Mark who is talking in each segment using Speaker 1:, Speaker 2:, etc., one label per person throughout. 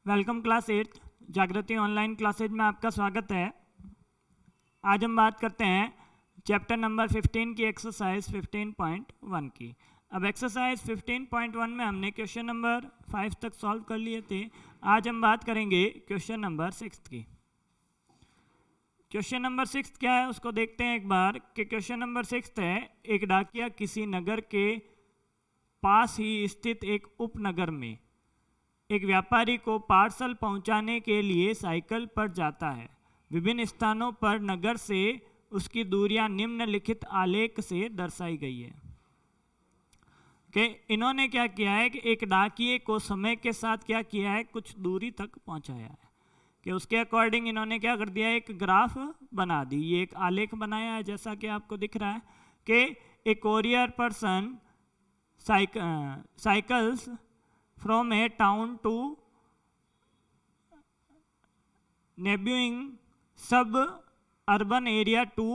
Speaker 1: Welcome class 8 जागृति online classes में आपका स्वागत है। आज हम बात करते हैं चैप्टर नंबर 15 की एक्सरसाइज 15.1 की। अब एक्सरसाइज 15.1 में हमने क्वेश्चन नंबर 5 तक सॉल्व कर लिए थे। आज हम बात करेंगे क्वेश्चन नंबर 6 की। क्वेश्चन नंबर 6 क्या है उसको देखते हैं एक बार कि क्वेश्चन नंबर 6 है, एक डाकिया किसी नगर के पास ही स्थित एक उपनगर में एक व्यापारी को पार्सल पहुंचाने के लिए साइकिल पर जाता है। विभिन्न स्थानों पर नगर से उसकी दूरियां निम्नलिखित आलेख से दर्शाई गई है। कि इन्होंने क्या किया है कि एक डाकिये को समय के साथ क्या किया है, कुछ दूरी तक पहुंचाया है। कि उसके अकॉर्डिंग इन्होंने क्या कर दिया है, एक ग्राफ बना दी, ये एक आलेख बनाया है जैसा कि आपको दिख रहा है कि a courier person cycles from a town to neighboring suburban area to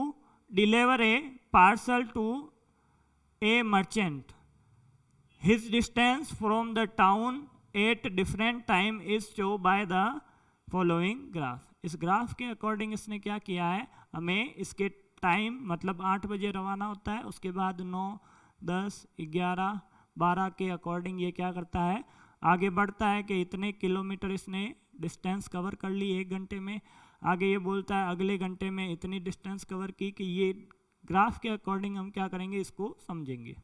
Speaker 1: deliver a parcel to a merchant. His distance from the town at different time is shown by the following graph. इस graph के according इसने क्या किया है, हमें इसके time मतलब 8 बजे रवाना होता है, उसके बाद 9, 10, 11, 12 के अकॉर्डिंग ये क्या करता है, आगे बढ़ता है कि इतने किलोमीटर इसने डिस्टेंस कवर कर ली 1 घंटे में। आगे ये बोलता है अगले घंटे में इतनी डिस्टेंस कवर की। कि ये ग्राफ के अकॉर्डिंग हम क्या करेंगे, इसको समझेंगे।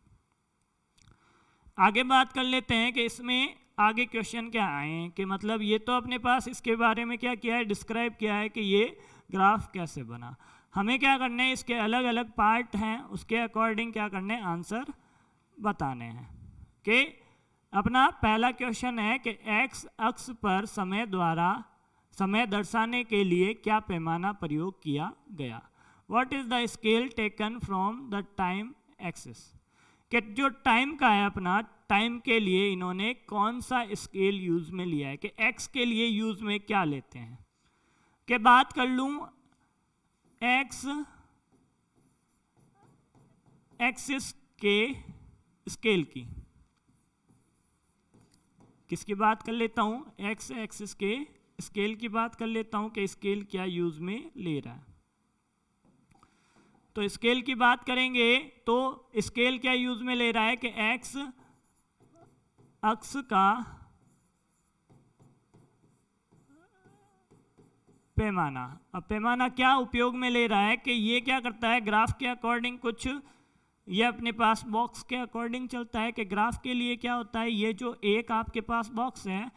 Speaker 1: आगे बात कर लेते हैं कि इसमें आगे क्वेश्चन क्या आए हैं, कि मतलब ये तो अपने पास इसके बारे में क्या किया है, डिस्क्राइब किया है कि ये ग्राफ कैसे बना। हमें क्या करना है, इसके अलग अलग पार्ट हैं, उसके अकॉर्डिंग क्या करने, आंसर बताने हैं। कि अपना पहला क्वेश्चन है कि एक्स अक्ष पर समय द्वारा समय दर्शाने के लिए क्या पैमाना प्रयोग किया गया। What is the scale taken from the time axis. कि जो टाइम का है अपना, टाइम के लिए इन्होंने कौन सा स्केल यूज में लिया है, कि एक्स के लिए यूज में क्या लेते हैं। कि बात कर लूं एक्स एक्सिस के स्केल की, किसकी बात कर लेता हूं, एक्स एक्सिस के स्केल की बात कर लेता हूं कि स्केल क्या यूज में ले रहा है। तो स्केल की बात करेंगे तो स्केल क्या यूज में ले रहा है, कि एक्स अक्ष का पैमाना। अब पैमाना क्या उपयोग में ले रहा है, कि ये क्या करता है, ग्राफ के अकॉर्डिंग कुछ ये अपने पास बॉक्स के अकॉर्डिंग चलता है। कि ग्राफ के लिए क्या होता है, ये जो एक आपके पास बॉक्स है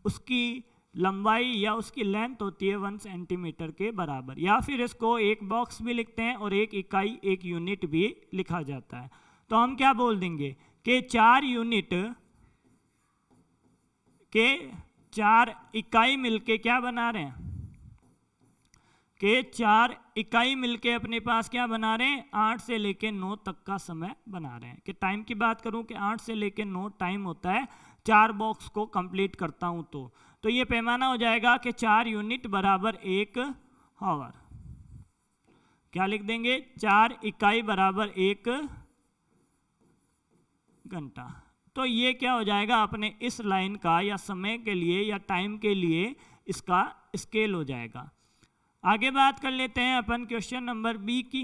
Speaker 1: उसकी लंबाई या उसकी लेंथ होती है 1 सेंटीमीटर के बराबर, या फिर इसको एक बॉक्स भी लिखते हैं और एक इकाई, एक यूनिट भी लिखा जाता है। तो हम क्या बोल देंगे कि 4 यूनिट के 4 इकाई मिलके क्या बना रहे हैं, कि 4 इकाई मिलके अपने पास क्या बना रहे हैं, 8 से लेके 9 तक का समय बना रहे हैं। कि टाइम की बात करूं कि 8 से लेके 9 टाइम होता है 4 बॉक्स को कंप्लीट करता हूं। तो ये पैमाना हो जाएगा कि 4 यूनिट बराबर 1 हावर। क्या लिख देंगे, 4 इकाई बराबर 1 घंटा। तो ये क्या हो जाएगा, अपने इस लाइन का या समय के लिए या टाइम के लिए इसका स्केल हो जाएगा। आगे बात कर लेते हैं अपन क्वेश्चन नंबर बी की।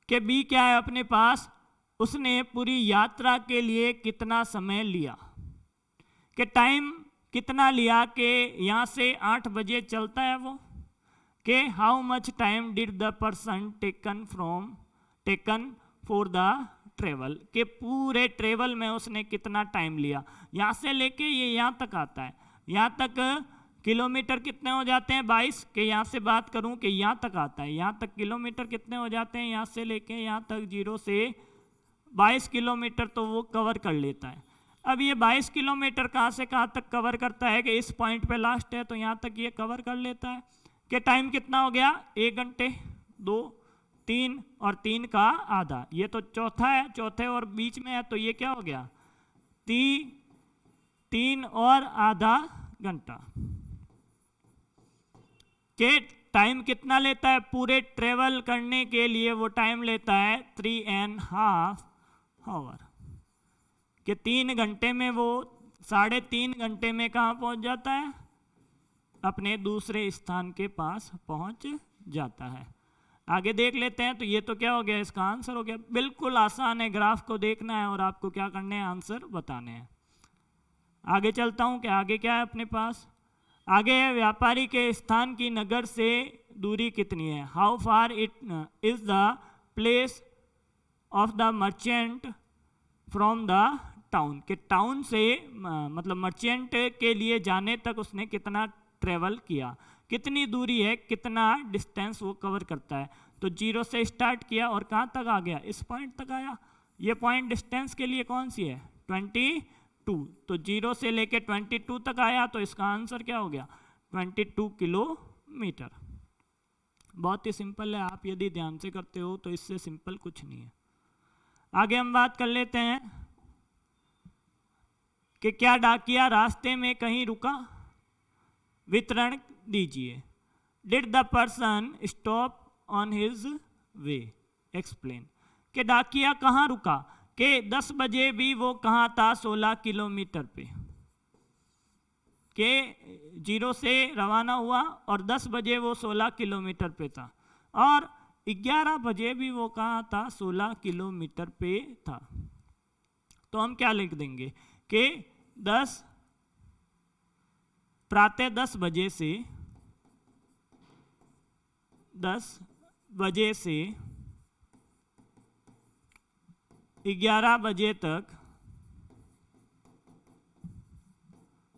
Speaker 1: कि बी क्या है अपने पास, उसने पूरी यात्रा के लिए कितना समय लिया। कि टाइम कितना लिया, कि यहाँ से 8 बजे चलता है वो। कि how much time did the person taken for the travel. के पूरे ट्रेवल में उसने कितना टाइम लिया, यहाँ से लेके ये यहाँ तक आता है। यहाँ तक किलोमीटर कितने हो जाते हैं, 22। के यहाँ से बात करूं कि यहाँ तक आता है, यहाँ तक किलोमीटर कितने हो जाते हैं, यहाँ से लेके यहाँ तक 0 से 22 किलोमीटर तो वो कवर कर लेता है। अब ये 22 किलोमीटर कहाँ से कहाँ तक कवर करता है, कि इस पॉइंट पे लास्ट है तो यहाँ तक ये कवर कर लेता है। कि टाइम कितना हो गया, 1 घंटे, 2, 3 और 3 का आधा। ये तो चौथा है, चौथे और बीच में है, तो ये क्या हो गया, 3 और आधा घंटा। कि टाइम कितना लेता है, पूरे ट्रेवल करने के लिए वो टाइम लेता है 3.5 आवर। कि 3 घंटे में वो 3.5 घंटे में कहाँ पहुंच जाता है? अपने दूसरे स्थान के पास पहुंच जाता है। आगे देख लेते हैं। तो ये तो क्या हो गया, इसका आंसर हो गया। बिल्कुल आसान है, ग्राफ को देखना है और आपको क्या करने हैं, आंसर बताने हैं। आगे चलता हूँ कि आगे क्या है अपने पास। आगे है व्यापारी के स्थान की नगर से दूरी कितनी है। How far it is the place of the merchant from the town, के टाउन से मतलब मर्चेंट के लिए जाने तक उसने कितना ट्रेवल किया, कितनी दूरी है, कितना डिस्टेंस वो कवर करता है। तो 0 से स्टार्ट किया और कहाँ तक आ गया, इस पॉइंट तक आया। ये पॉइंट डिस्टेंस के लिए कौन सी है, 22। तो 0 से लेके 22 तक आया, तो इसका आंसर क्या हो गया, 22 किलोमीटर। बहुत ही सिंपल है, आप यदि ध्यान से करते हो तो इससे सिंपल कुछ नहीं है। आगे हम बात कर लेते हैं कि क्या डाकिया रास्ते में कहीं रुका, वितरण दीजिए। Did the person stop on his way, explain. कि डाकिया कहाँ रुका, कि 10 बजे भी वो कहाँ था, 16 किलोमीटर पे। के 0 से रवाना हुआ और 10 बजे वो 16 किलोमीटर पे था, और 11 बजे भी वो कहाँ था, 16 किलोमीटर पे था। तो हम क्या लिख देंगे कि 10 प्रातः 10 बजे से 11 बजे तक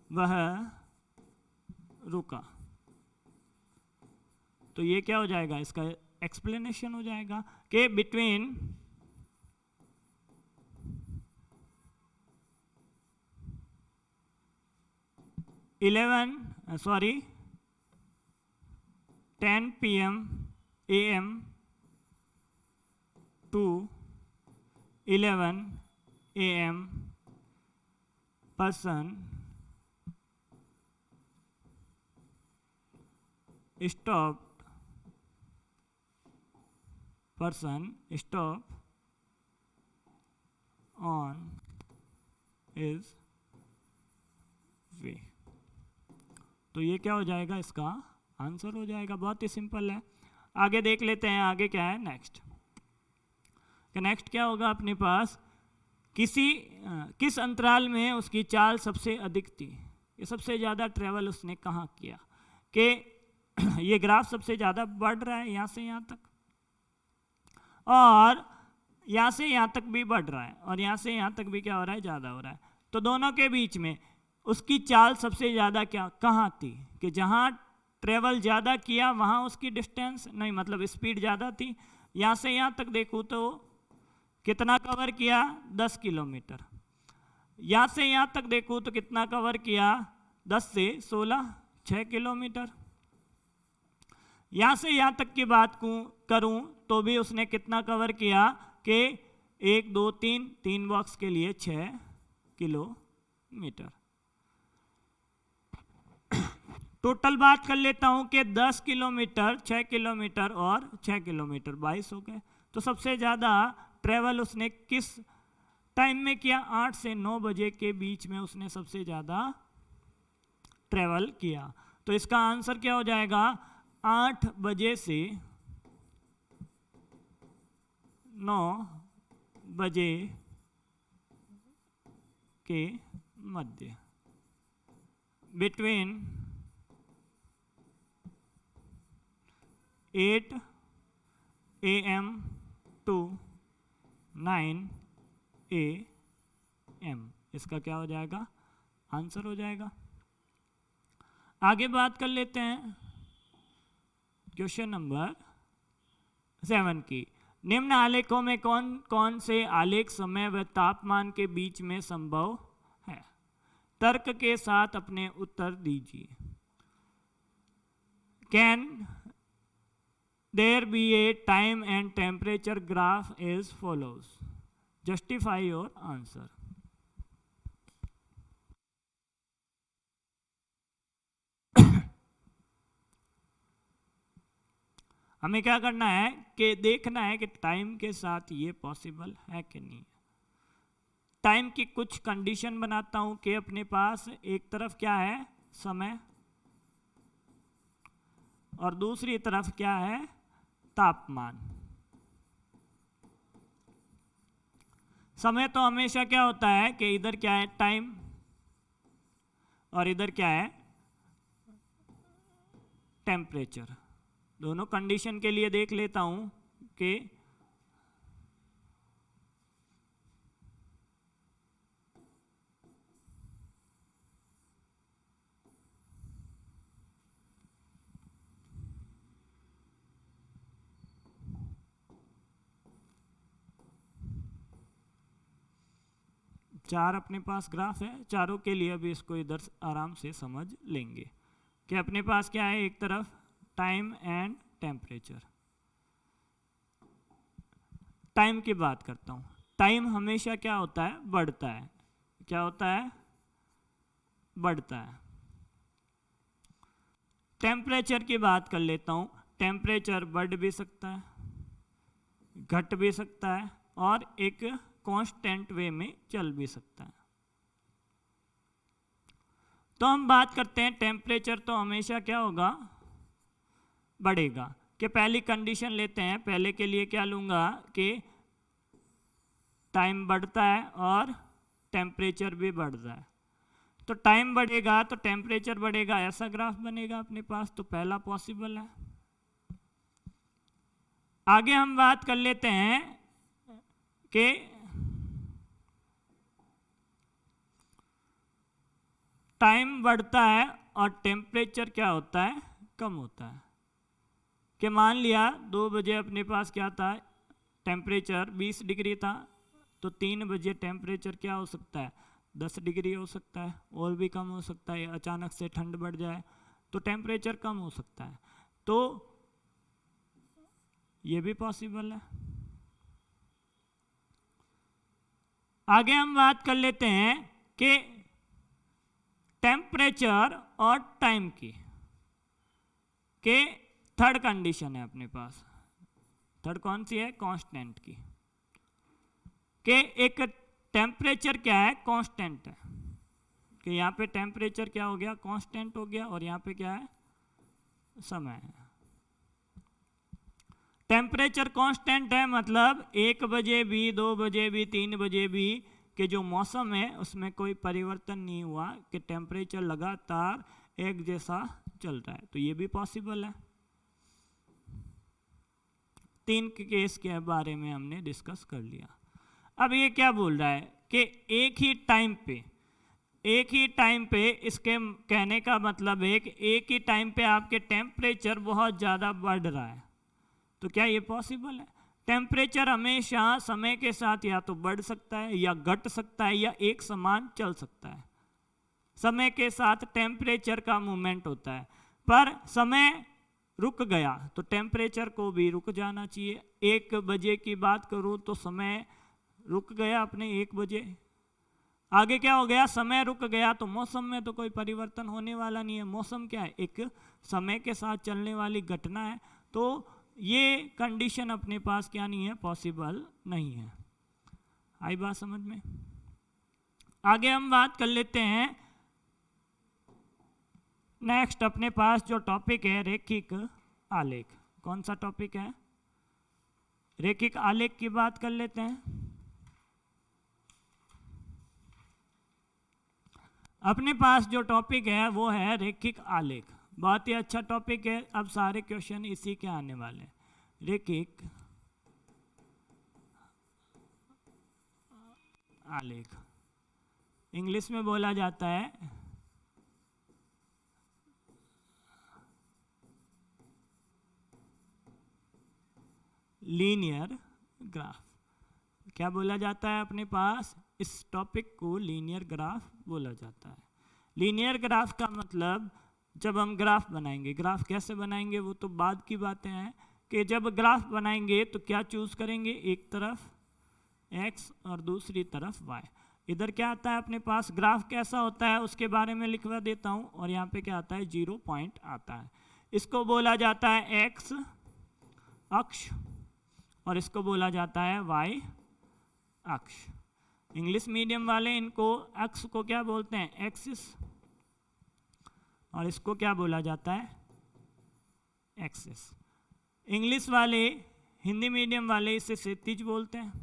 Speaker 1: वह रुका। तो ये क्या हो जाएगा, इसका एक्सप्लेनेशन हो जाएगा कि between 10 PM AM to 11 AM person stopped on his way। तो ये क्या हो जाएगा, इसका आंसर हो जाएगा। बहुत ही सिंपल है। आगे देख लेते हैं, आगे क्या है नेक्स्ट। नेक्स्ट क्या होगा अपने पास, किस अंतराल में उसकी चाल सबसे अधिक थी। ये सबसे ज़्यादा ट्रेवल उसने कहाँ किया, कि ये ग्राफ सबसे ज़्यादा बढ़ रहा है यहाँ से यहाँ तक, और यहाँ से यहाँ तक भी बढ़ रहा है, और यहाँ से यहाँ तक भी क्या हो रहा है, ज़्यादा हो रहा है। तो दोनों के बीच में उसकी चाल सबसे ज़्यादा क्या कहाँ थी, कि जहाँ ट्रेवल ज़्यादा किया वहाँ उसकी डिस्टेंस नहीं, मतलब स्पीड ज़्यादा थी। यहाँ से यहाँ तक देखूँ तो कितना कवर किया, 10 किलोमीटर। यहाँ से यहाँ तक देखूँ तो कितना कवर किया, 10 से 16, 6 किलोमीटर। यहाँ से यहाँ तक की बात करूँ तो भी उसने कितना कवर किया, कि 1 2 3 बॉक्स के लिए 6 किलोमीटर। टोटल बात कर लेता हूँ कि 10 किलोमीटर, 6 किलोमीटर और 6 किलोमीटर 22 हो गए। तो सबसे ज़्यादा ट्रेवल उसने किस टाइम में किया, 8 से 9 बजे के बीच में उसने सबसे ज़्यादा ट्रेवल किया। तो इसका आंसर क्या हो जाएगा, 8 बजे से 9 बजे के मध्य, बिटवीन 8 AM to 9 AM, इसका क्या हो जाएगा, आंसर हो जाएगा। आगे बात कर लेते हैं क्वेश्चन नंबर 7 की। निम्न आलेखों में कौन कौन से आलेख समय व तापमान के बीच में संभव है, तर्क के साथ अपने उत्तर दीजिए। Can there be a time and temperature graph as follows, justify your answer. हमें क्या करना है कि देखना है कि टाइम के साथ ये पॉसिबल है कि नहीं। टाइम की कुछ कंडीशन बनाता हूं कि अपने पास एक तरफ क्या है, समय, और दूसरी तरफ क्या है, तापमान। समय तो हमेशा क्या होता है कि इधर क्या है, टाइम, और इधर क्या है, टेम्परेचर। दोनों कंडीशन के लिए देख लेता हूं कि चार अपने पास ग्राफ है, चारों के लिए अभी इसको इधर आराम से समझ लेंगे कि अपने पास क्या है, एक तरफ टाइम एंड टेम्परेचर। टाइम की बात करता हूं। टाइम हमेशा क्या होता है, बढ़ता है। क्या होता है, बढ़ता है। टेम्परेचर की बात कर लेता हूं। टेम्परेचर बढ़ भी सकता है, घट भी सकता है, और एक कांस्टेंट वे में चल भी सकता है। तो हम बात करते हैं टेम्परेचर तो हमेशा क्या होगा, बढ़ेगा। कि पहली कंडीशन लेते हैं, पहले के लिए क्या लूंगा कि टाइम बढ़ता है और टेम्परेचर भी बढ़ता है। तो टाइम बढ़ेगा तो टेम्परेचर बढ़ेगा, ऐसा ग्राफ बनेगा अपने पास। तो पहला पॉसिबल है। आगे हम बात कर लेते हैं कि टाइम बढ़ता है और टेम्परेचर क्या होता है, कम होता है। कि मान लिया 2 बजे अपने पास क्या था, टेम्परेचर 20 डिग्री था, तो 3 बजे टेम्परेचर क्या हो सकता है, 10 डिग्री हो सकता है, और भी कम हो सकता है। अचानक से ठंड बढ़ जाए तो टेम्परेचर कम हो सकता है। तो ये भी पॉसिबल है। आगे हम बात कर लेते हैं कि टेम्परेचर और टाइम की के थर्ड कंडीशन है अपने पास। थर्ड कौन सी है, कांस्टेंट की। कि एक टेम्परेचर क्या है, कांस्टेंट है। कि यहाँ पे टेम्परेचर क्या हो गया, कांस्टेंट हो गया, और यहाँ पे क्या है, समय है। टेम्परेचर कांस्टेंट है मतलब 1 बजे भी, 2 बजे भी, 3 बजे भी कि जो मौसम है उसमें कोई परिवर्तन नहीं हुआ, कि टेम्परेचर लगातार एक जैसा चल रहा है। तो ये भी पॉसिबल है। 3 के केस के बारे में हमने डिस्कस कर लिया। अब ये क्या बोल रहा है कि एक ही टाइम पे इसके कहने का मतलब है कि एक ही टाइम पे आपके टेम्परेचर बहुत ज़्यादा बढ़ रहा है। तो क्या ये पॉसिबल है? टेम्परेचर हमेशा समय के साथ या तो बढ़ सकता है या घट सकता है या एक समान चल सकता है। समय के साथ टेम्परेचर का मूवमेंट होता है, पर समय रुक गया तो टेम्परेचर को भी रुक जाना चाहिए। 1 बजे की बात करूं तो समय रुक गया अपने 1 बजे। आगे क्या हो गया, समय रुक गया तो मौसम में तो कोई परिवर्तन होने वाला नहीं है। मौसम क्या है, एक समय के साथ चलने वाली घटना है। तो ये कंडीशन अपने पास क्या नहीं है, पॉसिबल नहीं है। आई बात समझ में? आगे हम बात कर लेते हैं नेक्स्ट अपने पास जो टॉपिक है रेखिक आलेख। कौन सा टॉपिक है? रेखिक आलेख की बात कर लेते हैं। अपने पास जो टॉपिक है वो है रेखिक आलेख। बहुत ही अच्छा टॉपिक है। अब सारे क्वेश्चन इसी के आने वाले। रेखिक आलेख इंग्लिश में बोला जाता है लीनियर ग्राफ। क्या बोला जाता है अपने पास? इस टॉपिक को लीनियर ग्राफ बोला जाता है। लीनियर ग्राफ का मतलब जब हम ग्राफ बनाएंगे, ग्राफ कैसे बनाएंगे वो तो बाद की बातें हैं, कि जब ग्राफ बनाएंगे तो क्या चूज करेंगे, एक तरफ x और दूसरी तरफ y। इधर क्या आता है अपने पास, ग्राफ कैसा होता है उसके बारे में लिखवा देता हूं। और यहाँ पे क्या आता है, 0 पॉइंट आता है। इसको बोला जाता है x अक्ष और इसको बोला जाता है y अक्ष। इंग्लिश मीडियम वाले इनको अक्ष को क्या बोलते हैं, एक्सिस, और इसको क्या बोला जाता है, एक्सिस। इंग्लिश वाले, हिंदी मीडियम वाले इसे क्षैतिज बोलते हैं,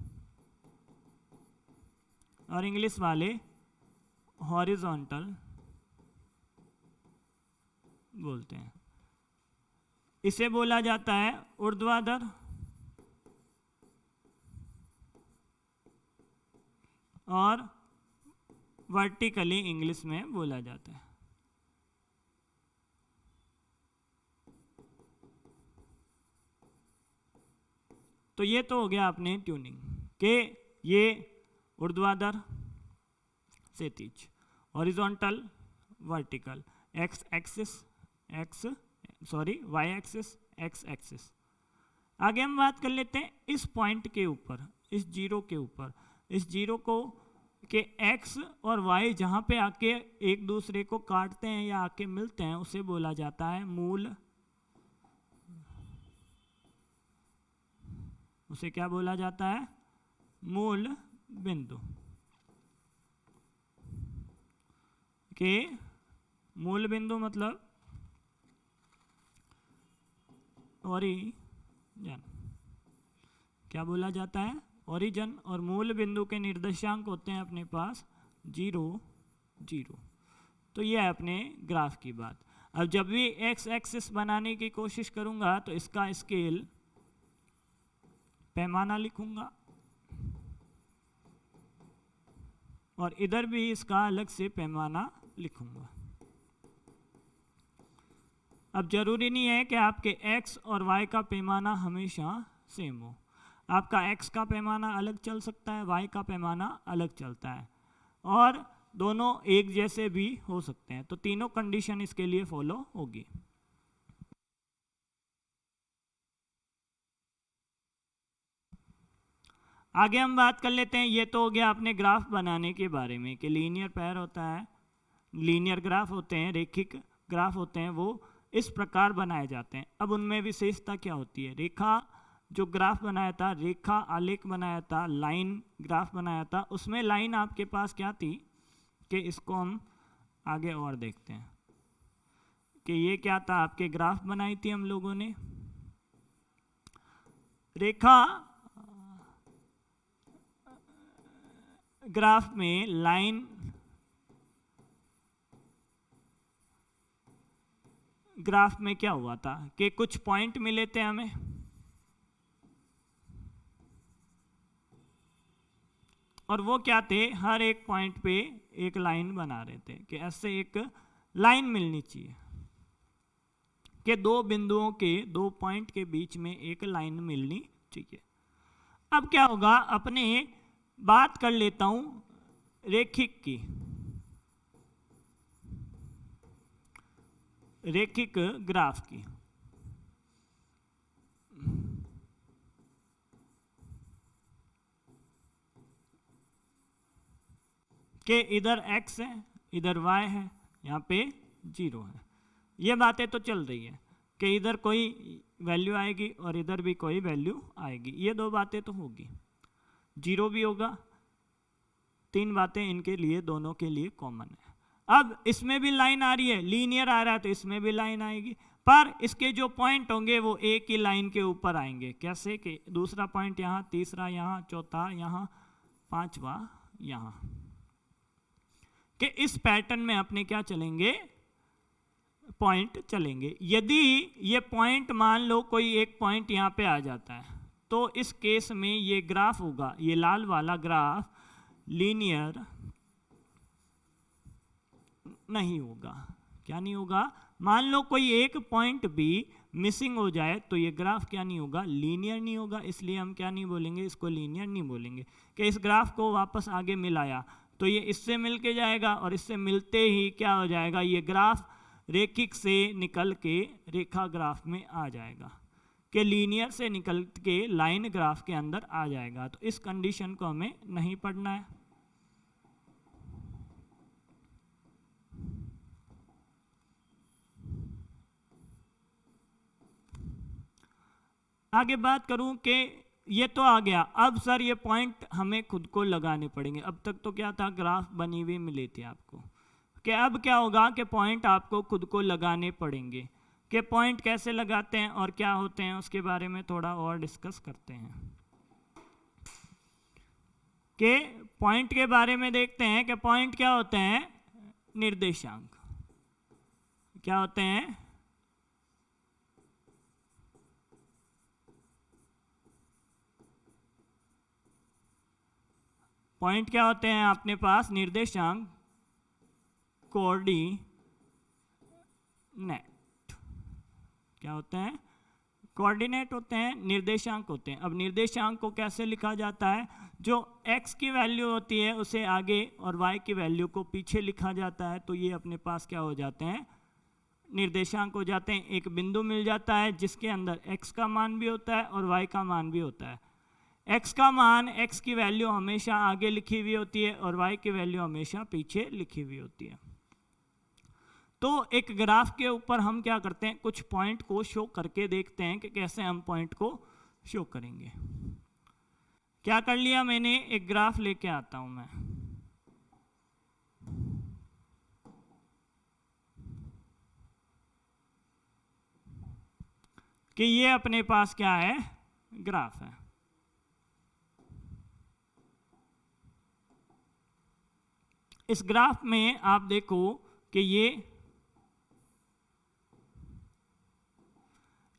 Speaker 1: और इंग्लिश वाले हॉरिजॉन्टल बोलते हैं। इसे बोला जाता है ऊर्ध्वाधर और वर्टिकली इंग्लिश में बोला जाता है। तो ये तो हो गया अपने ट्यूनिंग के, ये ऊर्ध्वाधर क्षैतिज, horizontal vertical, X axis, Y axis, X axis. आगे हम बात कर लेते हैं इस पॉइंट के ऊपर, इस जीरो के ऊपर, इस जीरो को के एक्स और वाई जहाँ पे आके एक दूसरे को काटते हैं या आके मिलते हैं उसे बोला जाता है मूल, उसे क्या बोला जाता है, मूल बिंदु। के मूल बिंदु मतलब ओरिजन, क्या बोला जाता है, ओरिजन। और मूल बिंदु के निर्देशांक होते हैं अपने पास 0, 0। तो ये है अपने ग्राफ की बात। अब जब भी एक्स एक्सिस बनाने की कोशिश करूंगा तो इसका स्केल, पैमाना लिखूंगा, और इधर भी इसका अलग से पैमाना लिखूंगा। अब जरूरी नहीं है कि आपके x और y का पैमाना हमेशा सेम हो। आपका x का पैमाना अलग चल सकता है, y का पैमाना अलग चलता है, और दोनों एक जैसे भी हो सकते हैं। तो तीनों कंडीशन इसके लिए फॉलो होगी। आगे हम बात कर लेते हैं, ये तो हो गया अपने ग्राफ बनाने के बारे में कि लीनियर पैर होता है, लीनियर ग्राफ होते हैं, रेखिक ग्राफ होते हैं, वो इस प्रकार बनाए जाते हैं। अब उनमें विशेषता क्या होती है, रेखा जो ग्राफ बनाया था, रेखा आलेख बनाया था, लाइन ग्राफ बनाया था, उसमें लाइन आपके पास क्या थी कि इसको हम आगे और देखते हैं कि ये क्या था, आपके ग्राफ बनाई थी हम लोगों ने। रेखा ग्राफ में लाइन ग्राफ में क्या हुआ था कि कुछ पॉइंट मिले थे हमें, और वो क्या थे, हर एक पॉइंट पे एक लाइन बना रहे थे कि ऐसे एक लाइन मिलनी चाहिए कि दो बिंदुओं के, दो पॉइंट के बीच में एक लाइन मिलनी चाहिए। अब क्या होगा, अपने बात कर लेता हूं रेखिक की, रेखिक ग्राफ की। कि इधर x है, इधर y है, यहाँ पे 0 है। ये बातें तो चल रही है कि इधर कोई वैल्यू आएगी और इधर भी कोई वैल्यू आएगी, ये दो बातें तो होगी, 0 भी होगा। तीन बातें इनके लिए, दोनों के लिए कॉमन है। अब इसमें भी लाइन आ रही है, लीनियर आ रहा है तो इसमें भी लाइन आएगी, पर इसके जो पॉइंट होंगे वो एक ही लाइन के ऊपर आएंगे। कैसे कि दूसरा पॉइंट यहाँ, तीसरा यहाँ, चौथा यहाँ, पांचवा यहाँ, कि इस पैटर्न में अपने क्या चलेंगे, पॉइंट चलेंगे। यदि ये पॉइंट मान लो कोई एक पॉइंट यहाँ पे आ जाता है तो इस केस में ये ग्राफ होगा, ये लाल वाला ग्राफ लीनियर नहीं होगा। क्या नहीं होगा, मान लो कोई एक पॉइंट भी मिसिंग हो जाए तो ये ग्राफ क्या नहीं होगा, लीनियर नहीं होगा। इसलिए हम क्या नहीं बोलेंगे, इसको लीनियर नहीं बोलेंगे। कि इस ग्राफ को वापस आगे मिलाया तो ये इससे मिल के जाएगा, और इससे मिलते ही क्या हो जाएगा, ये ग्राफ रेखिक से निकल के रेखा ग्राफ में आ जाएगा, कि लीनियर से निकल के लाइन ग्राफ के अंदर आ जाएगा। तो इस कंडीशन को हमें नहीं पढ़ना है। आगे बात करूं कि ये तो आ गया। अब सर ये पॉइंट हमें खुद को लगाने पड़ेंगे। अब तक तो क्या था, ग्राफ बनी हुई मिली थी आपको, कि अब क्या होगा कि पॉइंट आपको खुद को लगाने पड़ेंगे। कि पॉइंट कैसे लगाते हैं और क्या होते हैं उसके बारे में थोड़ा और डिस्कस करते हैं। कि पॉइंट के बारे में देखते हैं कि पॉइंट क्या होते हैं, निर्देशांक। क्या होते हैं, पॉइंट क्या होते हैं अपने पास, निर्देशांक, कोऑर्डिनेट। क्या होते हैं, कोऑर्डिनेट होते हैं, निर्देशांक होते हैं। अब निर्देशांक को कैसे लिखा जाता है, जो x की वैल्यू होती है उसे आगे और y की वैल्यू को पीछे लिखा जाता है। तो ये अपने पास क्या हो जाते हैं, निर्देशांक हो जाते हैं। एक बिंदु मिल जाता है जिसके अंदर x का मान भी होता है और y का मान भी होता है। x का मान, x की वैल्यू हमेशा आगे लिखी हुई होती है और y की वैल्यू हमेशा पीछे लिखी हुई होती है। तो एक ग्राफ के ऊपर हम क्या करते हैं, कुछ पॉइंट को शो करके देखते हैं कि कैसे हम पॉइंट को शो करेंगे। क्या कर लिया मैंने, एक ग्राफ लेके आता हूं मैं। कि ये अपने पास क्या है, ग्राफ है। इस ग्राफ में आप देखो कि ये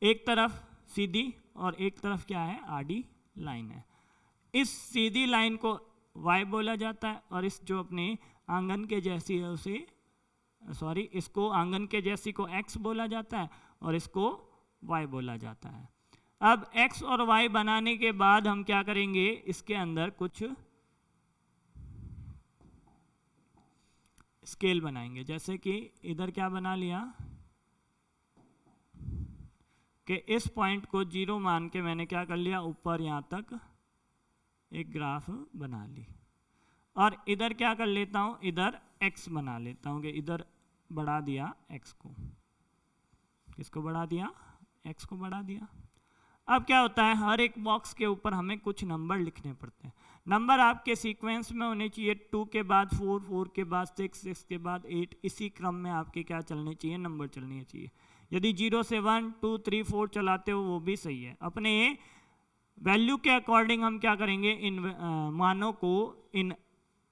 Speaker 1: एक तरफ सीधी और एक तरफ क्या है, आड़ी लाइन है। इस सीधी लाइन को y बोला जाता है और इस जो अपने आंगन के जैसी है उसे, सॉरी, इसको आंगन के जैसी को x बोला जाता है और इसको y बोला जाता है। अब x और y बनाने के बाद हम क्या करेंगे, इसके अंदर कुछ स्केल बनाएंगे। जैसे कि इधर क्या बना लिया कि इस पॉइंट को 0 मान के मैंने क्या कर लिया, ऊपर यहाँ तक एक ग्राफ बना ली। और इधर क्या कर लेता हूँ, इधर x बना लेता हूँ कि इधर बढ़ा दिया x को। किसको बढ़ा दिया, x को बढ़ा दिया। अब क्या होता है, हर एक बॉक्स के ऊपर हमें कुछ नंबर लिखने पड़ते हैं। नंबर आपके सीक्वेंस में होने चाहिए, 2 के बाद 4, 4 के बाद 6, 6 के बाद 8, इसी क्रम में आपके क्या चलने चाहिए, नंबर चलने चाहिए। यदि 0 से 1, 2, 3, 4 चलाते हो वो भी सही है। अपने वैल्यू के अकॉर्डिंग हम क्या करेंगे, इन मानों को, इन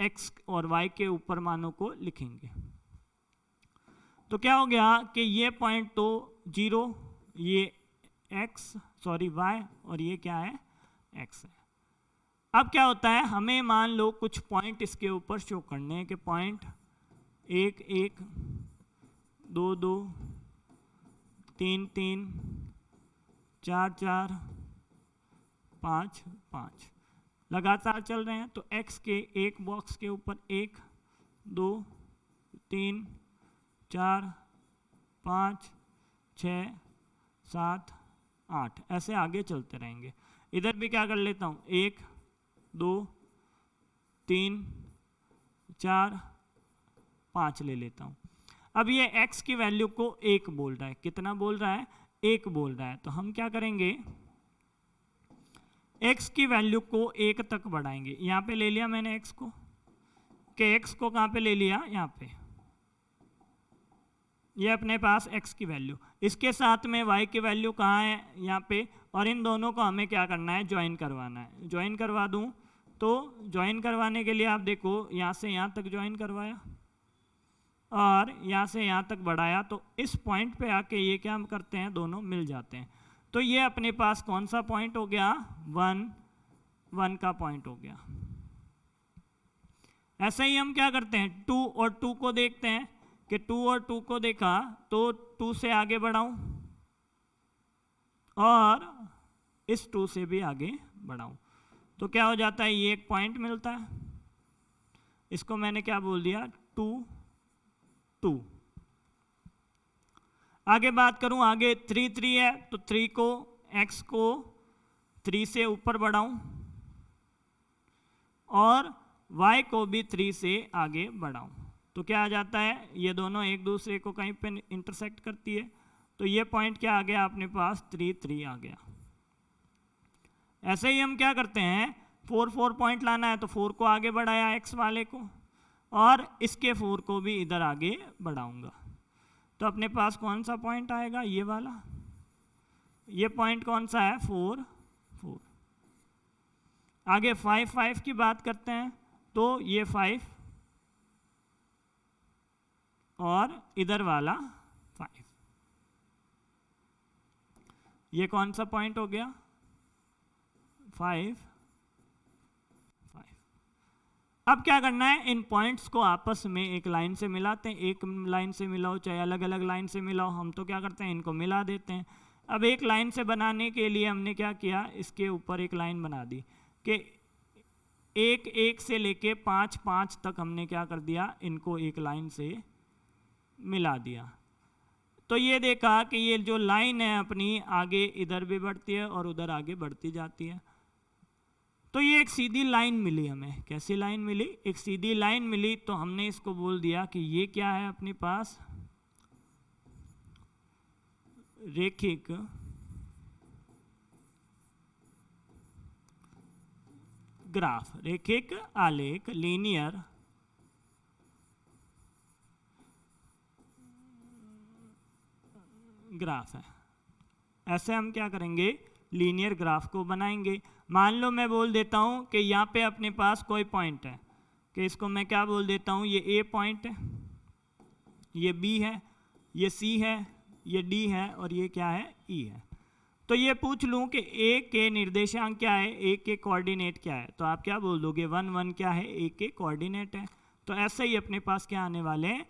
Speaker 1: x और y के ऊपर मानों को लिखेंगे। तो क्या हो गया कि ये पॉइंट तो 0, ये y और ये क्या है, x है। अब क्या होता है, हमें मान लो कुछ पॉइंट इसके ऊपर शो करने हैं कि पॉइंट 1, 1, 2, 2, 3, 3, 4, 4, 5, 5 लगातार चल रहे हैं। तो x के एक बॉक्स के ऊपर 1, 2, 3, 4, 5, 6, 7, 8 ऐसे आगे चलते रहेंगे। इधर भी क्या कर लेता हूँ, 1, 2, 3, 4, 5 ले लेता हूँ। अब ये x की वैल्यू को 1 बोल रहा है। कितना बोल रहा है, 1 बोल रहा है। तो हम क्या करेंगे, x की वैल्यू को 1 तक बढ़ाएंगे। यहाँ पे ले लिया मैंने x को, कि x को कहाँ पे ले लिया, यहाँ पे। ये अपने पास x की वैल्यू, इसके साथ में y की वैल्यू कहाँ है, यहाँ पे। और इन दोनों को हमें क्या करना है, ज्वाइन करवाना है। ज्वाइन करवा दूँ तो ज्वाइन करवाने के लिए आप देखो, यहाँ से यहाँ तक ज्वाइन करवाया और यहाँ से यहाँ तक बढ़ाया, तो इस पॉइंट पे आके ये क्या हम करते हैं, दोनों मिल जाते हैं। तो ये अपने पास कौन सा पॉइंट हो गया, 1, 1 का पॉइंट हो गया। ऐसे ही हम क्या करते हैं, 2 और 2 को देखते हैं कि 2 और 2 को देखा तो 2 से आगे बढ़ाऊं और इस 2 से भी आगे बढ़ाऊं, तो क्या हो जाता है, ये एक पॉइंट मिलता है। इसको मैंने क्या बोल दिया, 2, 2। आगे बात करूं, आगे 3, 3 है तो 3 को, x को 3 से ऊपर बढ़ाऊं और y को भी 3 से आगे बढ़ाऊं, तो क्या आ जाता है, ये दोनों एक दूसरे को कहीं पे इंटरसेक्ट करती है। तो ये पॉइंट क्या आ गया अपने पास, 3, 3 आ गया। ऐसे ही हम क्या करते हैं, 4 पॉइंट लाना है तो 4 को आगे बढ़ाया x वाले को, और इसके 4 को भी इधर आगे बढ़ाऊंगा। तो अपने पास कौन सा पॉइंट आएगा, ये वाला। ये पॉइंट कौन सा है, 4 4। आगे 5 5 की बात करते हैं, तो ये 5 और इधर वाला 5, ये कौन सा पॉइंट हो गया, 5 5। अब क्या करना है, इन पॉइंट्स को आपस में एक लाइन से मिलाते हैं। एक लाइन से मिलाओ चाहे अलग अलग लाइन से मिलाओ, हम तो क्या करते हैं, इनको मिला देते हैं। अब एक लाइन से बनाने के लिए हमने क्या किया, इसके ऊपर एक लाइन बना दी कि 1 1 से लेके 5 5 तक हमने क्या कर दिया, इनको एक लाइन से मिला दिया। तो ये देखा कि ये जो लाइन है अपनी आगे इधर भी बढ़ती है और उधर आगे बढ़ती जाती है। तो ये एक सीधी लाइन मिली हमें। कैसी लाइन मिली, एक सीधी लाइन मिली। तो हमने इसको बोल दिया कि ये क्या है अपने पास, रेखिक ग्राफ, रेखिक आलेख, लीनियर ग्राफ है। ऐसे हम क्या करेंगे, लीनियर ग्राफ को बनाएंगे। मान लो मैं बोल देता हूं कि यहाँ पे अपने पास कोई पॉइंट है, कि इसको मैं क्या बोल देता हूं, ये ए पॉइंट है, ये बी है, ये सी है, ये डी है और ये क्या है, ई है। तो ये पूछ लूं कि ए के निर्देशांक क्या है, ए के कोऑर्डिनेट क्या है, तो आप क्या बोल दोगे, 1 1 क्या है, ए के कोऑर्डिनेट है। तो ऐसे ही अपने पास क्या आने वाले हैं,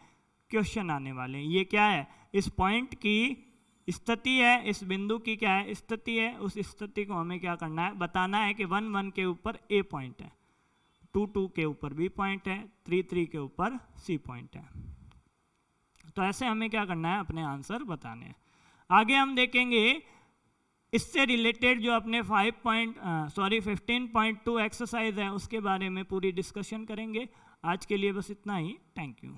Speaker 1: क्वेश्चन आने वाले हैं। ये क्या है, इस पॉइंट की स्थिति है, इस बिंदु की क्या है, स्थिति है। उस स्थिति को हमें क्या करना है, बताना है कि 1 1 के ऊपर ए पॉइंट है, 2 2 के ऊपर बी पॉइंट है, 3 3 के ऊपर सी पॉइंट है। तो ऐसे हमें क्या करना है, अपने आंसर बताने हैं। आगे हम देखेंगे इससे रिलेटेड जो अपने 15.2 एक्सरसाइज है उसके बारे में पूरी डिस्कशन करेंगे। आज के लिए बस इतना ही। Thank you.